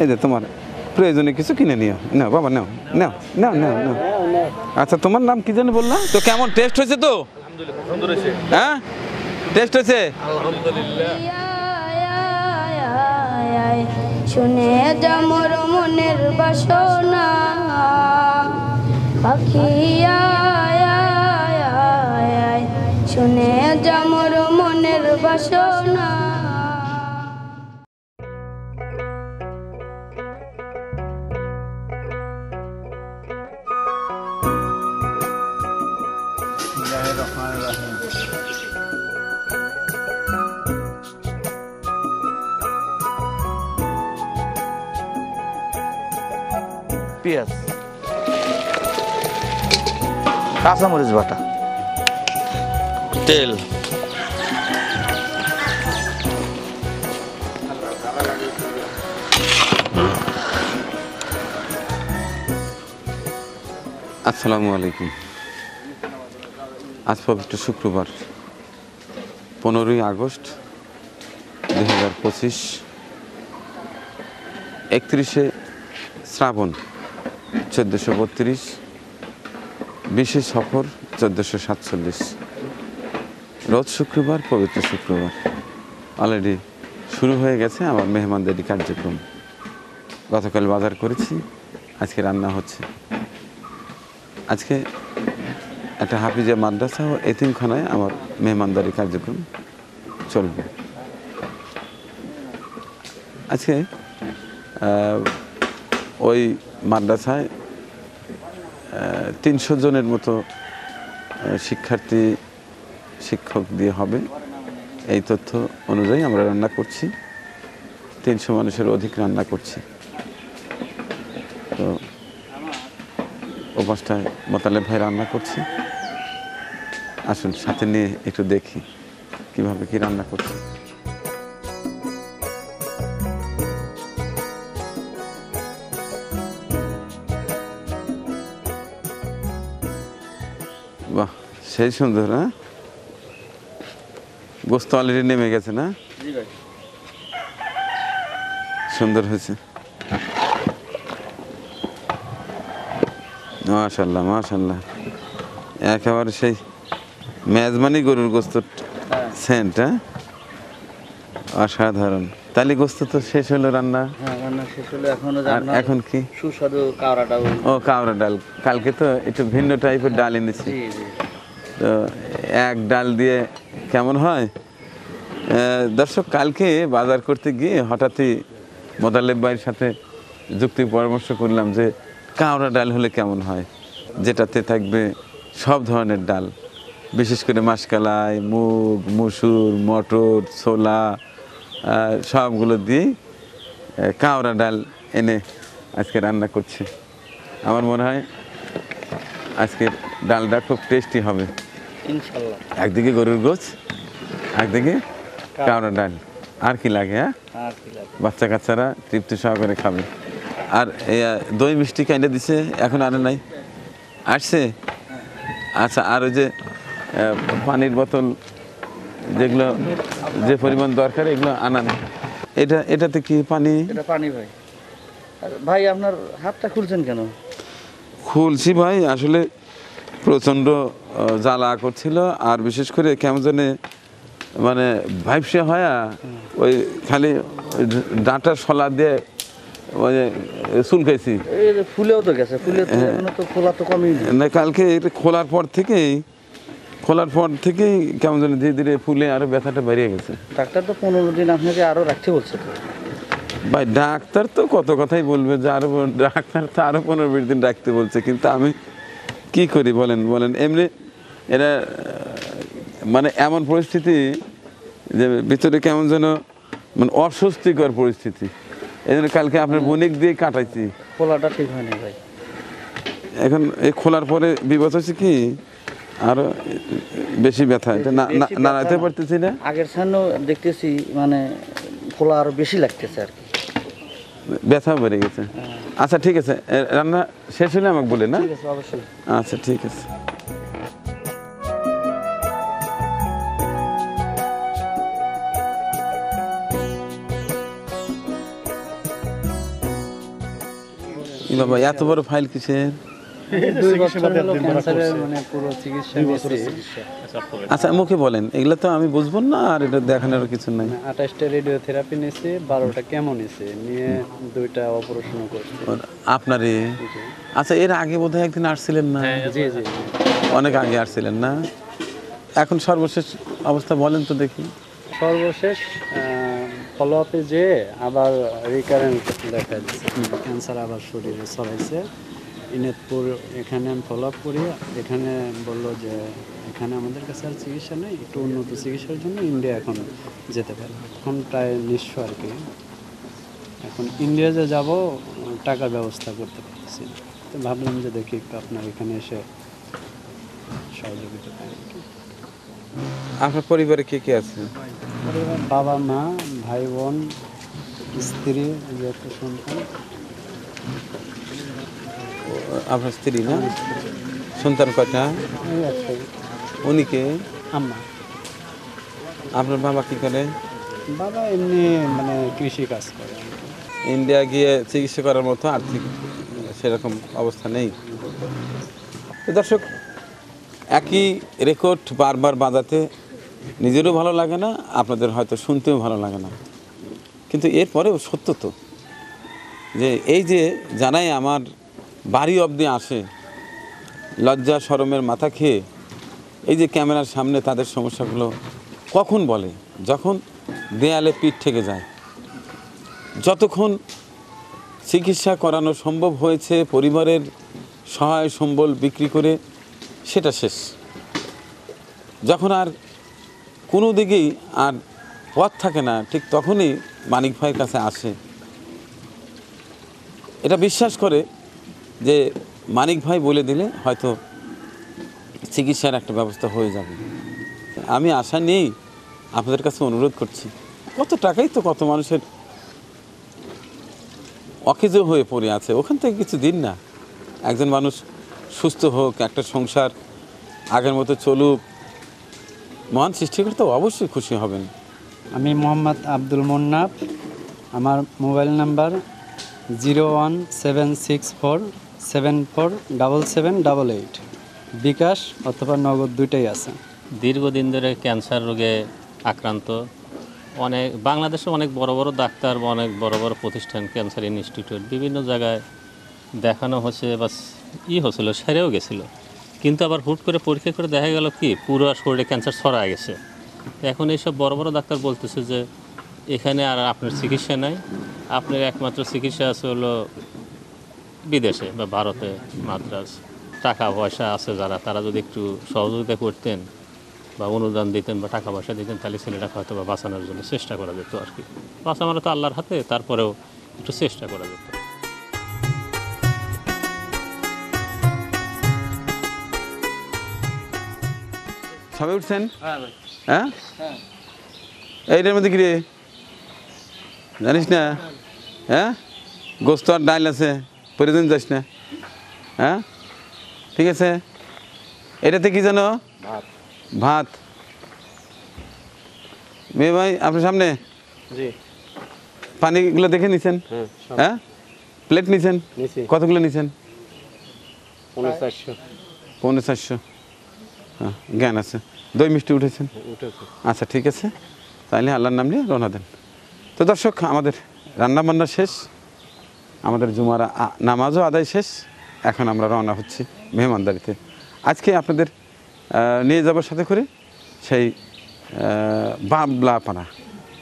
এই যে তোমার প্রয়োজনে কিছু কিনে নিও। নাও বাবা, নাও নাও নাও নাও নাও। আচ্ছা, তোমার নাম কি জানি বললাম? তো কেমন টেস্ট হয়েছে? তো হ্যাঁ, টেস্ট হয়েছে। শুনে যামর মনের বাসনা পাখি শুনে যামর মনের বাসনা। পেঁয়াজ, কাঁচামরিচ বাটা, তেল, আসসালামু আলাইকুম। আজ পবিত্র শুক্রবার 15ই আগস্ট 2025, 31শে শ্রাবণ 1432, 20শে সফর 1447। রোজ শুক্রবার, পবিত্র শুক্রবার। অলরেডি শুরু হয়ে গেছে আমার মেহমানদারি কার্যক্রম। গতকাল বাজার করেছি, আজকে রান্না হচ্ছে। আজকে একটা হাফিজা মাদ্রাসা ও এতিমখানায় আমার মেহমানদারি কার্যক্রম চলবে। আজকে ওই মাদ্রাসায় 300 জনের মতো শিক্ষার্থী শিক্ষক দিয়ে হবে, এই তথ্য অনুযায়ী আমরা রান্না করছি। 300 মানুষের অধিক রান্না করছি। তো ওপাশটায় মোতালেব ভাই রান্না করছি। আসুন সাথে নিয়ে একটু দেখি কিভাবে কি রান্না করছি। বাহ, সেই সুন্দর। হ্যাঁ, গোস্ত অলরেডি নেমে গেছে না? সুন্দর হয়েছে, মাশাআল্লাহ মাশাআল্লাহ। একেবারে সেই মেজবানি গরুর গোস্ত সেন্ট। হ্যাঁ, অসাধারণ। তাহলে গোস্ত তো শেষ হলো রান্না? হ্যাঁ, রান্না শেষ হলো। এখন কি? সুস্বাদু কাওড়া ডাল। ও, কাওড়া ডাল। কালকে তো একটু ভিন্ন টাইপের ডাল এনেছি। তো এক ডাল দিয়ে কেমন হয়? দর্শক, কালকে বাজার করতে গিয়ে হঠাৎই মোতালেব ভাইয়ের সাথে যুক্তি পরামর্শ করলাম যে কাওড়া ডাল হলে কেমন হয়, যেটাতে থাকবে সব ধরনের ডাল, বিশেষ করে মাসকালাই, মুগ, মসুর, মটর, ছোলা, সবগুলো দিয়েই কাওড়া ডাল এনে আজকে রান্না করছি। আমার মনে হয় আজকের ডালটা খুব টেস্টি হবে ইনশাআল্লাহ। একদিকে গরুর গোছ, একদিকে কাওড়া ডাল। আর কি লাগে? হ্যাঁ, বাচ্চা কাচ্চারা তৃপ্তি সহকারে খাবে। আর দই মিষ্টি কাইন্ডা দিছে, এখন আনে নাই? আসছে? আচ্ছা, আর ওই যে পানির বোতল যেগুলো যে পরিমাণ দরকার এগুলো আনান। এটাতে কি পানি? এটা পানি ভাই। ভাই, আপনার হাতটা খুলছেন কেন? খুলছি ভাই, আসলে প্রচণ্ড জ্বালা করছিল। আর বিশেষ করে কেমন জানে মানে ভাইপসে হয়, ওই খালি ডাঁটার শলা দিয়ে চুলকাইছি। ফুলেও তো গেছে, তো খোলা তো কমই না। কালকে এটা খোলার পর থেকেই কেমন জানি ধীরে ধীরে ফুলে আরো ব্যথাটা বেরিয়ে গেছে। ডাক্তার তো 15 দিন আপনাকে আরো রাখতে বলছে। ভাই, ডাক্তার তো কত কথাই বলবে যে ডাক্তার তো আরো 15-20 দিন রাখতে বলছে, কিন্তু আমি কি করি বলেন? এমনি এরা মানে এমন পরিস্থিতি যে ভিতরে কেমন যেন মানে অস্বস্তিকর পরিস্থিতি। এই জন্য কালকে আপনার বণিক দিয়ে কাটাইছি। খোলাটা ঠিক হয়নি ভাই। এখন এই খোলার পরে বিপদ হচ্ছে কি আরো বেশি ব্যথা, এটা নাড়াতে পারতেছি না। আগের সামনেও দেখতেছি মানে খোলা আরো বেশি লাগতেছে আর কি, ব্যথাও বেড়ে গেছে। আচ্ছা ঠিক আছে, রান্না শেষ হলে আমাকে বলে না? অবশ্যই। আচ্ছা ঠিক আছে। বাবা এত বড় ফাইল কিসের? 2 বছর হলো ক্যান্সারের মানে পুরো চিকিৎসা নিয়েছি। আচ্ছা মুখে বলেন, এগুলো তো আমি বুঝবো না, আর এটা দেখানোর কিছু নাই। 28টা রেডিওথেরাপি নিয়েছি, 12টা কেমো নিয়েছি, নিয়ে 2টা অপারেশন করছি। আপনারে আচ্ছা, এর আগে বোধহয় একদিন আসছিলেন না? জি জি অনেক আগে আসছিলেন না? এখন সর্বশেষ অবস্থা বলেন তো দেখি। সর্বশেষ ফলো আপে যে আবার রিকারেন্ট দেখা দিচ্ছে, ক্যান্সার আবার শরীরে ছড়াইছে। ইনেতপুর এখানে আমি ফলো আপ করি, এখানে বললো যে এখানে আমাদের কাছে আর চিকিৎসা নেই, একটু উন্নত চিকিৎসার জন্য ইন্ডিয়া এখন যেতে পারে। এখন প্রায় নিঃস্ব আর কি। এখন ইন্ডিয়া যে যাব টাকার ব্যবস্থা করতে পারছি, তো ভাবলাম যে দেখি একটু আপনার এখানে এসে সহযোগিতা পাই। আপনার পরিবারে কে কে আছে? পরিবার বাবা মা ভাই বোন স্ত্রী, যে একটা সন্তান। আপনার স্ত্রী না? সন্তান কয়টা? এই একটাই। উনি কে? আম্মা। আপনার বাবা কি করে? বাবা এমনি মানে কৃষি কাজ করে। ইন্ডিয়া গিয়ে চিকিৎসা করার মতো আর্থিক সেরকম অবস্থা নেই। তো দর্শক, একই রেকর্ড বারবার বাজাতে নিজেরও ভালো লাগে না, আপনাদের হয়তো শুনতেও ভালো লাগে না, কিন্তু এরপরেও সত্য তো যে এই যে জানাই আমার বাড়ি অবধি আসে লজ্জা শরমের মাথা খেয়ে, এই যে ক্যামেরার সামনে তাদের সমস্যাগুলো কখন বলে, যখন দেয়ালে পিঠ ঠেকে যায়। যতক্ষণ চিকিৎসা করানো সম্ভব হয়েছে পরিবারের সহায় সম্বল বিক্রি করে, সেটা শেষ। যখন আর কোনো দিকেই আর পথ থাকে না, ঠিক তখনই মানিক ভাইয়ের কাছে আসে। এটা বিশ্বাস করে যে মানিক ভাই বলে দিলে হয়তো চিকিৎসার একটা ব্যবস্থা হয়ে যাবে। আমি আশা নেই, আপনাদের কাছে অনুরোধ করছি, কত টাকাই তো কত মানুষের অকেজো হয়ে পড়ে আছে, ওখান থেকে কিছু দিন না। একজন মানুষ সুস্থ হোক, একটা সংসার আগের মতো চলুক, মহান সৃষ্টিকর্তা অবশ্যই খুশি হবেন। আমি মোহাম্মদ আব্দুল মুন্নাফ, আমার মোবাইল নাম্বার 01764747788, বিকাশ অথবা নগদ দুইটাই আছে। দীর্ঘদিন ধরে ক্যান্সার রোগে আক্রান্ত, অনেক বাংলাদেশে অনেক বড় বড় ডাক্তার বা অনেক বড় বড় প্রতিষ্ঠান, ক্যান্সার ইনস্টিটিউট বিভিন্ন জায়গায় দেখানো হচ্ছে বা হচ্ছিল, সেরেও গেছিলো, কিন্তু আবার হুট করে পরীক্ষা করে দেখা গেল কি পুরো শরীরে ক্যান্সার ছড়ায় গেছে। এখন এইসব বড় বড় ডাক্তার বলতেছে যে এখানে আর আপনার চিকিৎসা নাই, আপনার একমাত্র চিকিৎসা আছে হলো বিদেশে বা ভারতে, মাদ্রাজ। টাকা পয়সা আছে যারা, তারা যদি একটু সহযোগিতা করতেন বা অনুদান দিতেন বা টাকা পয়সা দিতেন, তাহলে ছেলেটাকে হয়তো বা বাঁচানোর জন্য চেষ্টা করা যেত আর কি। বাঁচানো তো আল্লাহর হাতে, তারপরেও একটু চেষ্টা করা যেত। সবাই উঠছেন? হ্যাঁ, এইটার মধ্যে কি রে জানিস না? হ্যাঁ, গোস্ত আর ডাল আছে, প্রয়োজন যাস না। হ্যাঁ ঠিক আছে। এটাতে কি জানো? ভাত। মেয়ে ভাই আপনার সামনে জি। পানিগুলো দেখে নিছেন? হ্যাঁ, প্লেট নিছেন? কতগুলো নিছেন? 450। হ্যাঁ, জ্ঞান আছে। দই মিষ্টি উঠেছেন? আচ্ছা ঠিক আছে, তাইলে আল্লাহর নাম নিয়ে রওনা দেন। তো দর্শক, আমাদের রান্নাবান্না শেষ, আমাদের জুমার নামাজও আদায় শেষ। এখন আমরা রওনা হচ্ছি মেহমানদারিতে। আজকে আপনাদের নিয়ে যাবার সাথে করে সেই বাবলাপাড়া,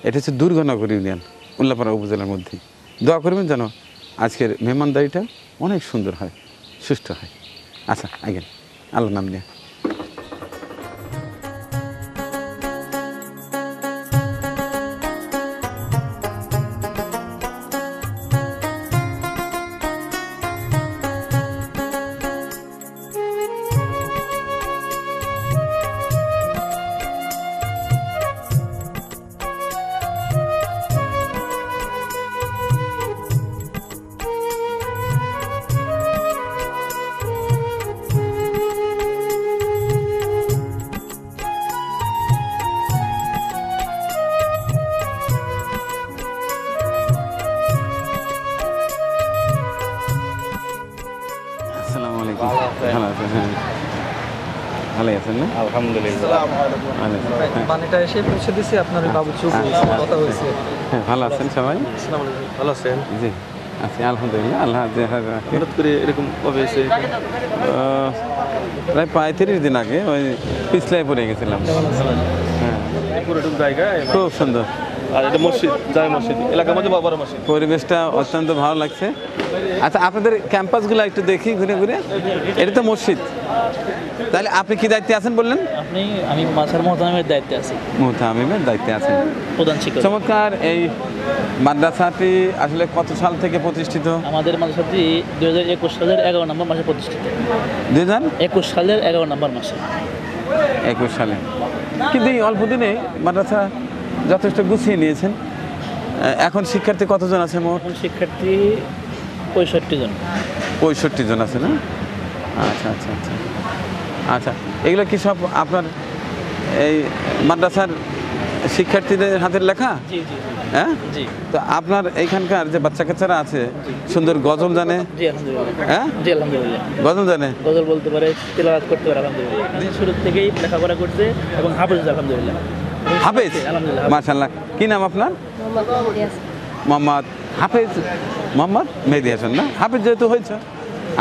এটা হচ্ছে দুর্গানগর ইউনিয়ন, উল্লাপাড়া উপজেলার মধ্যেই। দোয়া করবেন যেন আজকের মেহমানদারিটা অনেক সুন্দর হয়, সুষ্ঠু হয়। আচ্ছা আগেন, আল্লাহর নাম নিয়ে। ভালো আছেন, হ্যাঁ ভালোই আছেন না? আলহামদুলিল্লাহ। ভালো আছেন, হ্যাঁ। পানিটা এসে পৌঁছে দিছি আপনার ওই বাবু চুপ কথা হয়েছে। হ্যাঁ ভালো আছেন সবাই? ভালো আছেন? জি আছি আলহামদুলিল্লাহ, আল্লাহ রাখে। হঠাৎ করে এরকম কবে এসে? প্রায় 35 দিন আগে ওই পিছলায় পড়ে গেছিলাম। হ্যাঁ পুরোটুকু জায়গায় খুব সুন্দর, আর এটা মসজিদ, জামে মসজিদ, এলাকার মধ্যে বড় মসজিদ। পরিবেশটা অত্যন্ত ভালো লাগছে। আচ্ছা আপনাদের ক্যাম্পাসগুলো একটু দেখি ঘুরে ঘুরে। এটা তো মসজিদ, তাহলে আপনি কি দায়িত্বে আছেন বললেন? আমি মাসার মোহতামিমের দায়িত্বে আছি, মুহতামিমের দায়িত্বে আছেন। প্রধান শিক্ষক। চমৎকার। এই মাদ্রাসাটি আসলে কত সাল থেকে প্রতিষ্ঠিত? আমাদের মাদ্রাসাটি 2021 সালের 11 নম্বর মাসে প্রতিষ্ঠিত। 2021 সালের 11 নম্বর মাসে। সালে। কিন্তু এই অল্প দিনে মাদ্রাসা যথেষ্ট গুছিয়ে নিয়েছেন। এখন শিক্ষার্থী কতজন আছে মোট? এখন শিক্ষার্থী 65 জন। 65 জন আছে না? আচ্ছা আচ্ছা আচ্ছা আচ্ছা, এগুলো কি সব আপনার এই মাদ্রাসার শিক্ষার্থীদের হাতের লেখা? জি জি হ্যাঁ, জি। তো আপনার এইখানকার যে বাচ্চা কাচ্চারা আছে সুন্দর গজল জানে? জি আলহামদুলিল্লাহ। হ্যাঁ জি আলহামদুলিল্লাহ। গজল জানে, গজল বলতে পারে, তেলাওয়াত করতে পারে আলহামদুলিল্লাহ। শুরু থেকেই লেখাপড়া করতে এবং হাফেজ আলহামদুলিল্লাহ। হাফেজ, আলহামদুলিল্লাহ। মাশাআল্লাহ। কি নাম আপনার? মোহাম্মদ হাফেজ, মোহাম্মদ মেহেদী হাসান না? হাফেজ যেহেতু হয়েছে,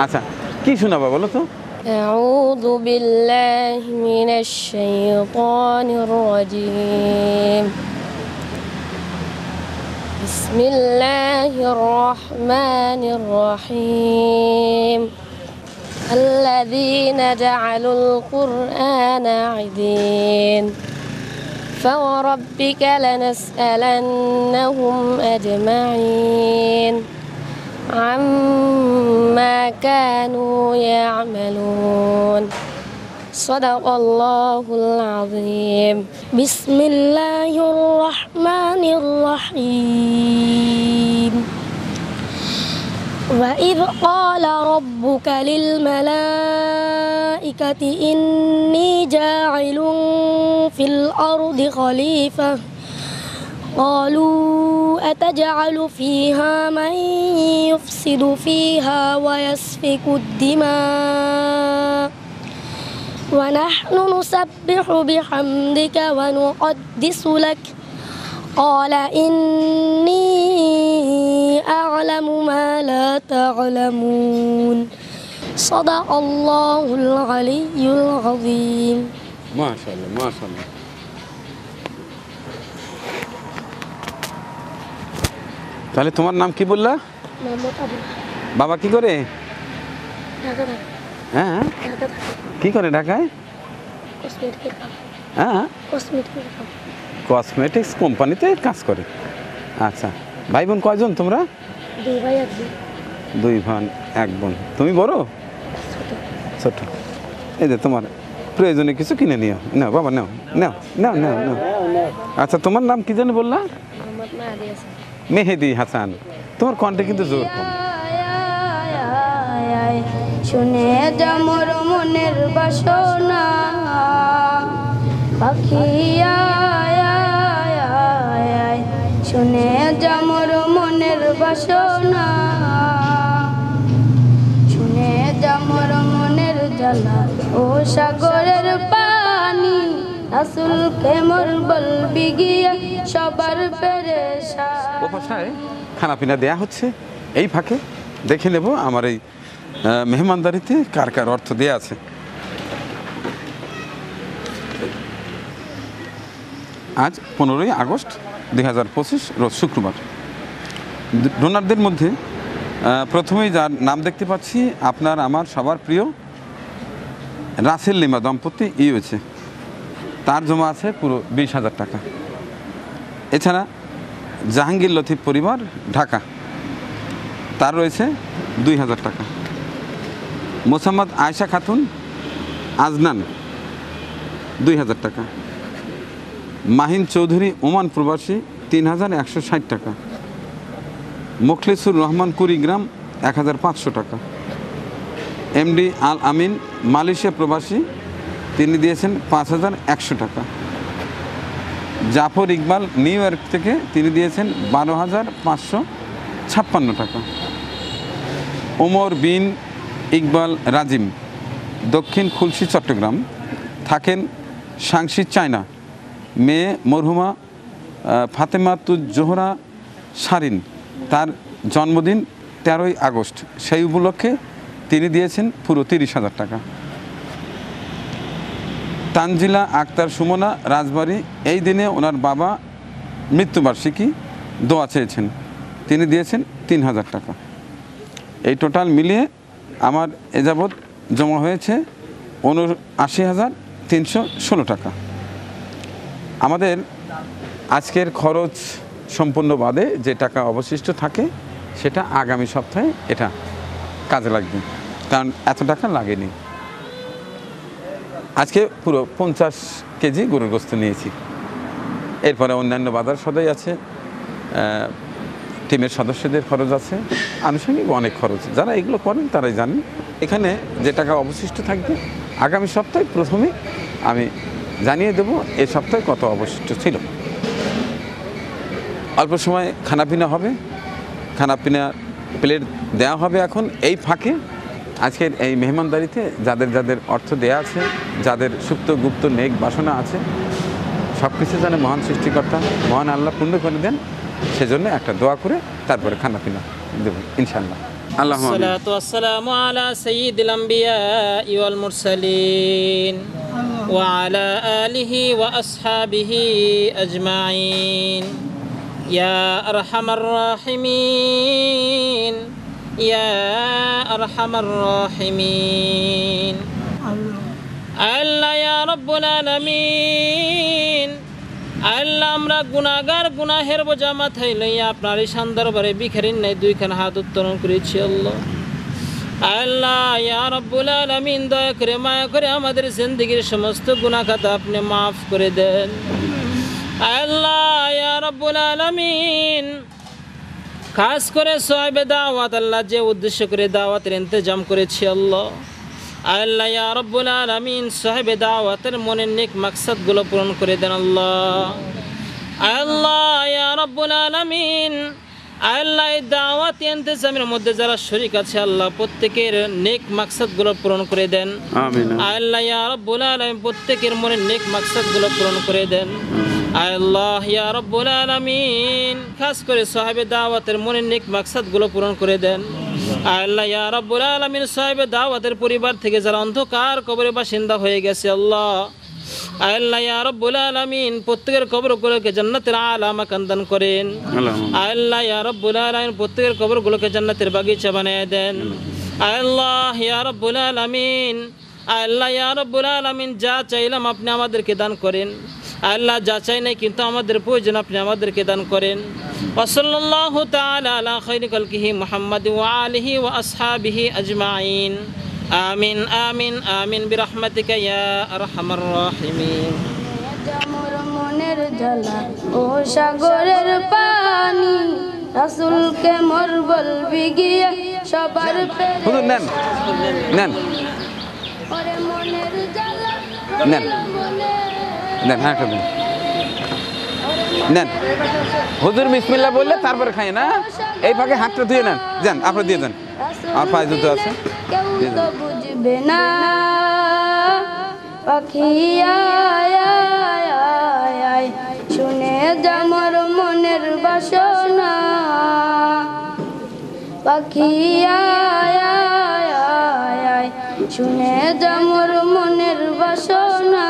আচ্ছা কি শোনাবা বলো তো? أعوذ بالله من الشيطان الرجيم بسم الله الرحمن الرحيم الذين جعلوا القرآن عضين فوربك لنسألنهم أجمعين عما كانوا يعملون صدق الله العظيم بسم الله الرحمن الرحيم وإذ قال ربك للملائكة إني جاعل في الأرض خليفة قالوا أتجعل فيها من يفسد فيها ويسفك الدماء ونحن نسبح بحمدك ونقدس لك قال إني أعلم ما لا تعلمون صدق الله العلي العظيم মাশাআল্লাহ মাশাআল্লাহ। তাহলে তোমার নাম কি বললা? বাবা কি করে? হ্যাঁ কি করে ঢাকায়? হ্যাঁ কসমেটিক্স কোম্পানিতে কাজ করে। আচ্ছা, ভাই বোন কয়জন তোমরা? 2 ভাই 1 বোন। 2 ভাই 1 বোন। তুমি বড়? ছোট। এই যে তোমার প্রয়োজনে কিছু কিনে নিও। নাও বাবা, নাও নাও নাও নাও নাও। আচ্ছা, তোমার নাম কি যেন বললা? মেহেদী হাসান। তোমার কণ্ঠে কিন্তু জোর কম। শুনে যা মোর মনের বাসনা পাখি শুনে যা মোর মনের বাসনা শুনে যা মোর মনের জ্বালা ও সাগরের পানি রাসূলকে মোর বলবি গিয়ে সবার পেরেশান। ও ভাষায় খানা পিনা দেয়া হচ্ছে। এই ফাঁকে দেখে নেব আমার এই মেহমানদারিতে কার কার অর্থ দেয়া আছে। আজ 15ই আগস্ট 2025 রোজ শুক্রবার। ডোনারদের মধ্যে প্রথমেই যার নাম দেখতে পাচ্ছি আপনার আমার সবার প্রিয় রাসেল লিমা দম্পতি ইউএসএ, তার জমা আছে পুরো 20,000 টাকা। এছাড়া জাহাঙ্গীর লতিফ পরিবার ঢাকা, তার রয়েছে 2,000 টাকা। মোসাম্মদ আয়েশা খাতুন আজনান 2,000 টাকা। মাহিন চৌধুরী ওমান প্রবাসী 3,160 টাকা। মোখলেসুর রহমান কুড়িগ্রাম 1,500 টাকা। এমডি আল আমিন মালয়েশিয়া প্রবাসী, তিনি দিয়েছেন 5,100 টাকা। জাফর ইকবাল নিউ ইয়র্ক থেকে তিনি দিয়েছেন 12,556 টাকা। ওমর বিন ইকবাল রাজিম দক্ষিণ খুলশী চট্টগ্রাম, থাকেন সাংসি চায়না। মেয়ে মরহুমা ফাতেমাতুজ জোহরা শারিন, তার জন্মদিন 13ই আগস্ট। সেই উপলক্ষে তিনি দিয়েছেন পুরো 30,000 টাকা। তানজিলা আক্তার সুমনা রাজবাড়ী, এই দিনে ওনার বাবা মৃত্যুবার্ষিকী, দোয়া চেয়েছেন, তিনি দিয়েছেন 3,000 টাকা। এই টোটাল মিলিয়ে আমার এ যাবৎ জমা হয়েছে 79,316 টাকা। আমাদের আজকের খরচ সম্পূর্ণ বাদে যে টাকা অবশিষ্ট থাকে সেটা আগামী সপ্তাহে এটা কাজে লাগবে, কারণ এত টাকা লাগেনি। আজকে পুরো 50 কেজি গরুর গোস্ত নিয়েছি। এরপরে অন্যান্য বাজার সদাই আছে, টিমের সদস্যদের খরচ আছে, আনুষঙ্গিক অনেক খরচ। যারা এগুলো করেন তারাই জানেন। এখানে যে টাকা অবশিষ্ট থাকবে আগামী সপ্তাহে প্রথমে আমি জানিয়ে দেব এই সপ্তাহে কত অবশিষ্ট ছিল। অল্প সময় খানাপিনা হবে, খানাপিনা প্লেট দেওয়া হবে। এখন এই ফাঁকে আজকের এই মেহমানদারিতে যাদের যাদের অর্থ দেয়া আছে, যাদের সুপ্ত গুপ্ত নেক বাসনা আছে, সব কিছু যেন মহান সৃষ্টিকর্তা মহান আল্লাহ পূর্ণ করে দেন, সেজন্য একটা দোয়া করে তারপরে খানাপিনা দেব ইনশাআল্লাহ। আল্লাহুম্মা আমিন। الصلاة والسلام على سيد الأنبياء والمرسلين وعلى آله وأصحابه أجمعين يا أرحم الراحمين يا أرحم الراحمين الله يا رب العالمين আল্লাহ আমরা গুনাহগার, গুনাহের বোঝা মাথায় লইয়া আপনার এই শান দরবারে ভিখারির ন্যায় দুইখানা হাত উত্তোলন করেছি। আল্লাহ আল্লাহ ইয়া রাব্বুল আলামিন, দয়া করে মায়া করে আমাদের জিন্দেগির সমস্ত গুনাহ খাতা আপনি মাফ করে দেন। আল্লাহ ইয়া রাব্বুল আলামিন, খাস করে সাহেবে দাওয়াত আল্লাহ যে উদ্দেশ্য করে দাওয়াতের ইন্তজাম করেছি আল্লাহ, আল্লাহ ইয়া রাব্বুল আলামিন সাহেবে দাওয়াতের মনের নেক মাকসাদগুলো পূরণ করে দেন আল্লাহ। আল্লাহ ইয়া রাব্বুল আলামিন, আল্লাহ এই দাওয়াত ইন্তজামের মধ্যে যারা শরীক আছে আল্লাহ প্রত্যেকের নেক মাকসাদগুলো পূরণ করে দেন। আমিন। আল্লাহ ইয়া রাব্বুল আলামিন প্রত্যেকের মনের নেক মাকসাদগুলো পূরণ করে দেন। আল্লাহ ইয়া রাব্বুল আলামিন, খাস করে সাহেবে দাওয়াতের মনের নেক মাকসাদগুলো পূরণ করে দেন। আল্লাহ ইয়া রাব্বুল আলামিন, সাহেবে দাওয়াতের পরিবার থেকে যারা অন্ধকার কবরে বাসিন্দা হয়ে গেছে আল্লাহ, আল্লাহ ইয়া রাব্বুল আলামিন প্রত্যেকের কবরগুলোকে জান্নাতের আলা মাকান দান করেন। আল্লাহ ইয়া রাব্বুল আলামিন প্রত্যেকের কবরগুলোকে জান্নাতের বাগিচা বানিয়ে দেন। আল্লাহ ইয়া রাব্বুল আলামিন, আল্লাহ ইয়া রাব্বুল আলামিন, যা চাইলাম আপনি আমাদেরকে দান করেন। আল্লাহ যা চাই নাই কিন্তু আমাদের প্রয়োজন আপনি আমাদেরকে দান করেন। ওয়া সাল্লাল্লাহু তাআলা আলা খায়রি খালকিহি মুহাম্মাদ ওয়া আলিহি ওয়া আসহাবিহি আজমাইন। আমিন আমিন আমিন বিরহমাতিকা ইয়া আরহামার রাহিমিন। মোর মনের জ্বালা ও সাগরের পানি, রাসূলকে মোর বলবি গিয়ে সবার হুজুর নেন নেন ওরে মনের জ্বালা নেন নেন, হ্যাঁ একটা দিন নেন। হুজুর বিসমিল্লাহ বললে তারপরে খাই না, এই ফাঁকে হাতটা ধুয়ে নেন, যান আপনার দিয়ে যান, আমার পায়ে জুতো আছে। কেউ তো বুঝবে না পাখি আয় আয় আয় আয়, শুনে যা মোর মনের বাসনা। পাখি আয় আয় আয় আয়, শুনে যা মোর মনের বাসনা।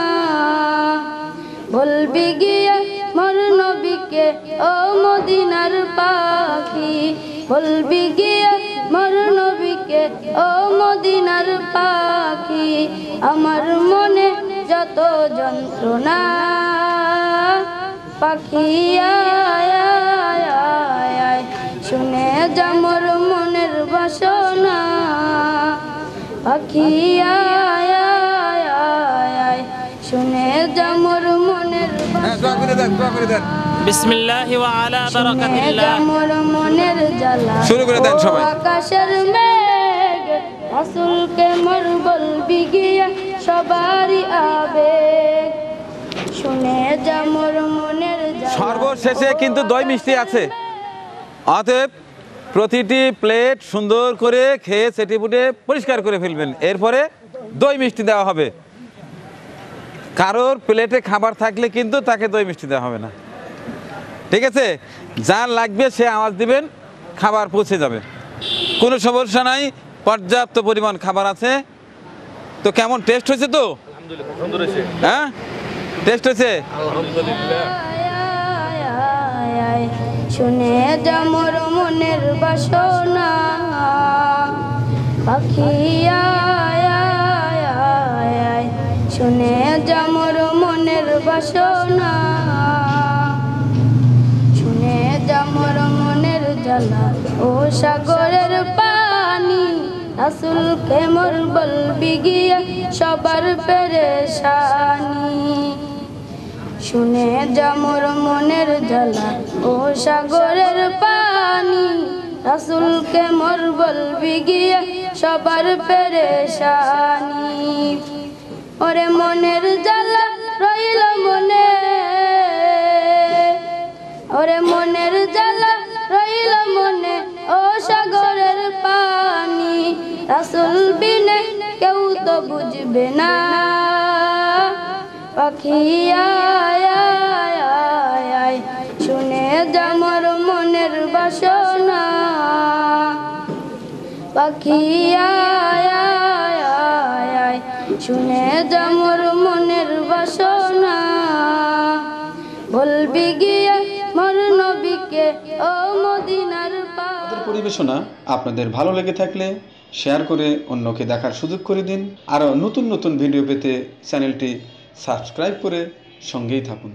বলবি গিয়ে মোর নবীকে ও মদিনার পাখি, বলবি গিয়ে মোর নবীকে ও মদিনার পাখি। আমার মনে যত যন্ত্রণা, পাখি আয় আয় আয় আয়, শুনে যা মোর মনের বাসনা। পাখি আয় আয় আয় আয়, শুনে যা মোর মনের বাসনা। বিসমিল্লাহি ওয়া আলা বারাকাতিল্লাহ। মোর মনের জ্বালা শুরু করে দেন সবাই। আকাশের মেঘ, রাসূলকে মোর বলবি গিয়া সবারই আবেগ। শুনে যা মোর মনের জ্বালা। সর্বশেষে কিন্তু দই মিষ্টি আছে, অতএব প্রতিটি প্লেট সুন্দর করে খেয়ে চেটিপুটে পরিষ্কার করে ফেলবেন। এরপরে দই মিষ্টি দেওয়া হবে। কারোর প্লেটে খাবার থাকলে কিন্তু তাকে দই মিষ্টি দেওয়া হবে না, ঠিক আছে? যার লাগবে সে আওয়াজ দিবেন, খাবার পৌঁছে যাবে, কোনো সমস্যা নাই। পর্যাপ্ত পরিমাণ খাবার আছে। তো কেমন টেস্ট হয়েছে? তো আলহামদুলিল্লাহ সুন্দর হয়েছে। হ্যাঁ, টেস্ট হয়েছে। আলহামদুলিল্লাহ। শুনে যা মোর মনের বাসনা পাখি আয় আয় আয়, শুনে যা মোর মনের বাসনা, শুনে যা মোর মনের জ্বালা ও সাগরের পানি, রাসূলকে মোর বলবি গিয়ে সবার পেরেশানি। শুনে যা মোর মনের জ্বালা ও সাগরের পানি, রাসূলকে মোর বলবি গিয়ে সবার পেরেশানি। ওরে মনের জ্বালা রইল মনে, ওরে মনের জ্বালা রইল মনে ও সাগরের পানি, রাসূল বিনে কেউ তো বুঝবে না। পাখি আয় আয় আয় আয়, শুনে যা মোর মনের বাসনা, পাখি আয় আয় আয় আয়, শুনে যা মোর মনের বাসনা, বলবি গিয়ে মোর নবীকে ও মদিনার আমাদের পরিবেশনা আপনাদের ভালো লেগে থাকলে শেয়ার করে অন্যকে দেখার সুযোগ করে দিন। আরও নতুন নতুন ভিডিও পেতে চ্যানেলটি সাবস্ক্রাইব করে সঙ্গেই থাকুন।